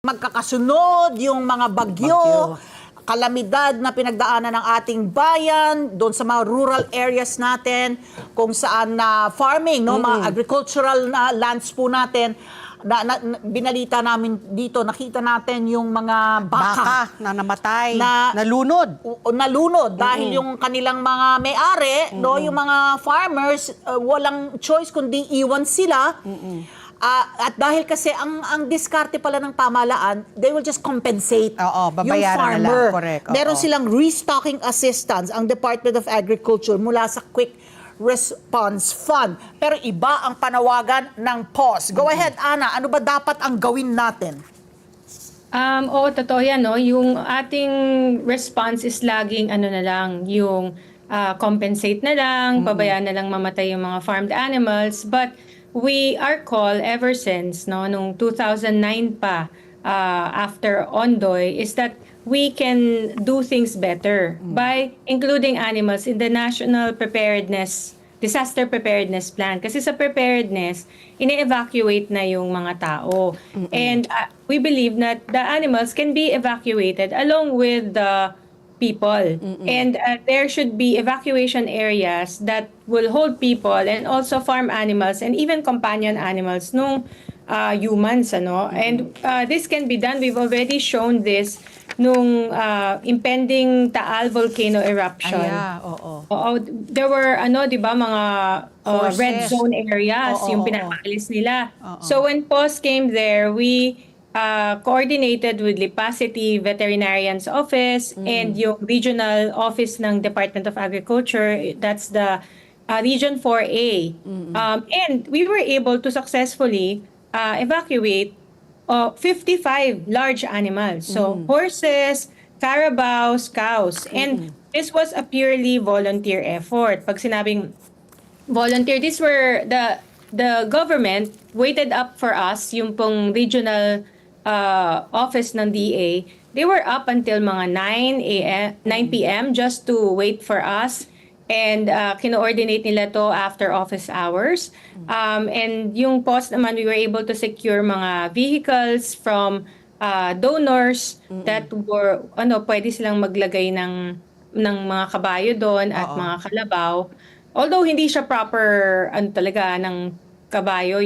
magkakasunod, yung mga bagyo, kalamidad na pinagdaanan ng ating bayan, doon sa mga rural areas natin, kung saan na farming, no, mga agricultural na lands po natin, binalita namin dito, nakita natin yung mga baka na namatay, na nalunod. dahil yung kanilang mga may-ari, no, yung mga farmers, walang choice kundi iwan sila. At dahil kasi ang diskarte pala ng pamahalaan, they will just compensate babayaran yung farmer. na lang. Correct. Meron silang restocking assistance, ang Department of Agriculture, mula sa Quick Response Fund. Pero iba ang panawagan ng PAWS. Go ahead, Ana. Ano ba dapat ang gawin natin? Oo, totoo yan, no? Yung ating response is laging ano na lang, yung compensate na lang, pabayaan na lang mamatay yung mga farmed animals. But our call ever since, no, nung 2009 pa, after Ondoy, is that we can do things better by including animals in the National Disaster Preparedness Plan. Kasi sa preparedness, ine-evacuate na yung mga tao. And we believe that the animals can be evacuated along with the people. And there should be evacuation areas that will hold people and also farm animals and even companion animals nung humans, ano. And this can be done. We've already shown this nung impending Taal volcano eruption. Oo, there were di ba, mga red zone areas yung pinapaalis nila. So when PAWS came there, we coordinated with Lipa City Veterinarian's Office and yung regional office ng Department of Agriculture, that's the Region 4A. And we were able to successfully evacuate 55 large animals. So horses, carabaos, cows. And this was a purely volunteer effort. Pag sinabing volunteer, these were the government waited up for us, yung pong regional office ng DA. They were up until mga 9 p.m. just to wait for us. And kino-ordinate nila to after office hours. And yung PAWS naman, we were able to secure mga vehicles from donors that were, pwede silang maglagay ng mga kabayo doon at mga kalabaw. Although hindi siya proper, talaga, ng kabayo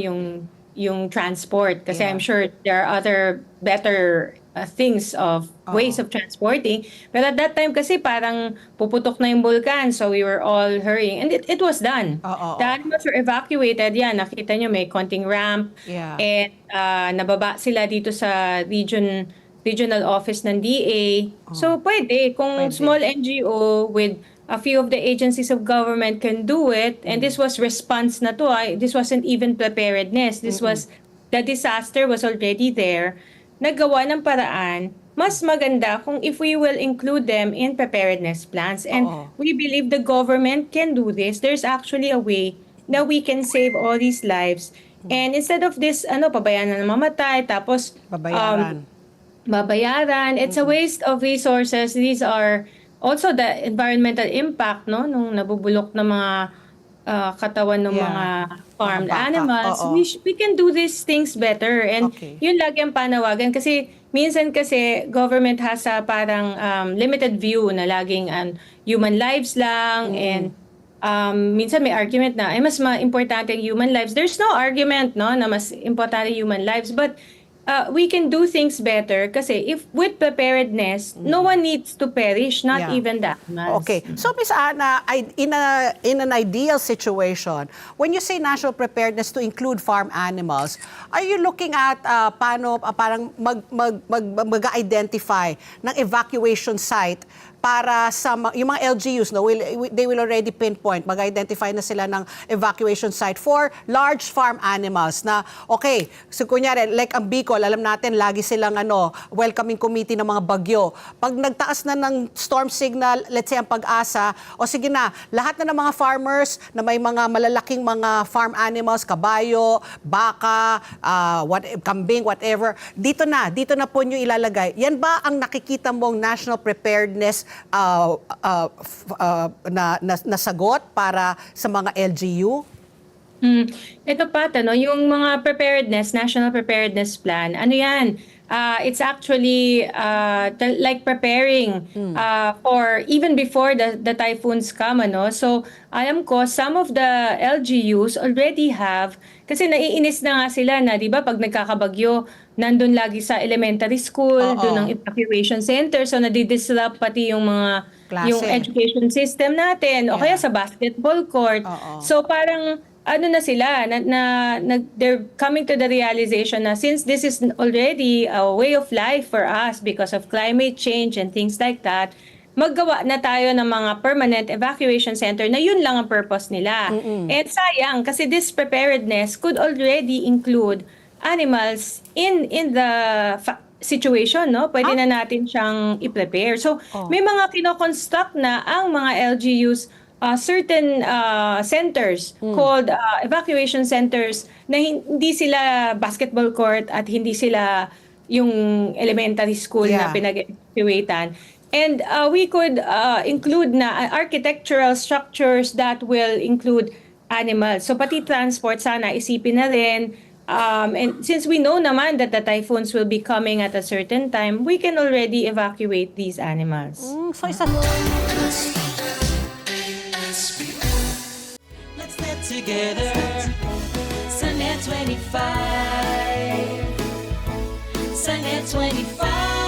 yung transport. Kasi I'm sure there are other better things of ways of transporting. But at that time kasi parang puputok na yung bulkan, so we were all hurrying. And it was done. The animals were evacuated. Yan, nakita nyo may konting ramp. And nababa sila dito sa regional office ng DA. So pwede, kung small NGO with a few of the agencies of government can do it, and this was response na to. This wasn't even preparedness. This was, the disaster was already there. Nagawa ng paraan, mas maganda kung if we will include them in preparedness plans. And we believe the government can do this. There's actually a way na we can save all these lives. And instead of this, pabayaan na mamatay, tapos babayaran. It's a waste of resources. These are also the environmental impact, no, nung nabubulok na mga katawan ng mga farmed animals. We can do these things better. And yun lagi ang panawagan. Kasi minsan kasi government has a parang limited view na laging human lives lang. And minsan may argument na mas importante ang human lives. There's no argument, no, na mas importante human lives. But we can do things better kasi if with preparedness, no one needs to perish, not even the animals. Okay. So, Ms. Ana, in an ideal situation, when you say national preparedness to include farm animals, are you looking at paano parang mag-identify ng evacuation site para sa yung mga LGUs, no, they will already pinpoint, mag-identify na sila ng evacuation site for large farm animals na, okay, so kunyari, like ang Bicol, alam natin, lagi silang welcoming committee ng mga bagyo. Pag nagtaas na ng storm signal, let's say ang Pag-asa, o sige na, lahat na ng mga farmers na may mga malalaking mga farm animals, kabayo, baka, kambing, whatever, dito na po nyo ilalagay. Yan ba ang nakikita mong national preparedness na sagot para sa mga LGU? Ito pa, yung mga preparedness, National Preparedness Plan, yan, it's actually like preparing for even before the typhoons come, ano. So alam ko some of the LGUs already have, kasi naiinis na nga sila na 'di ba pag nagkakabagyo nandun lagi sa elementary school, Oo. doon ang evacuation center, so nadidisrupt pati yung mga Klase. yung education system natin o Yeah. kaya sa basketball court. Oo. So parang ano na sila they're coming to the realization na since this is already a way of life for us because of climate change and things like that, maggawa na tayo ng mga permanent evacuation center na yun lang ang purpose nila. And sayang kasi this preparedness could already include animals in the situation, no? Pwede na natin siyang i-prepare. So, may mga kino-construct na ang mga LGUs, certain centers called evacuation centers na hindi sila basketball court at hindi sila yung elementary school na Yeah. pinag-evacuatan. And we could include na architectural structures that will include animals. So pati transport sana isipin na rin. And since we know naman that the typhoons will be coming at a certain time, we can already evacuate these animals. So isa Let's get together. Sunnet 25. Sunnet 25.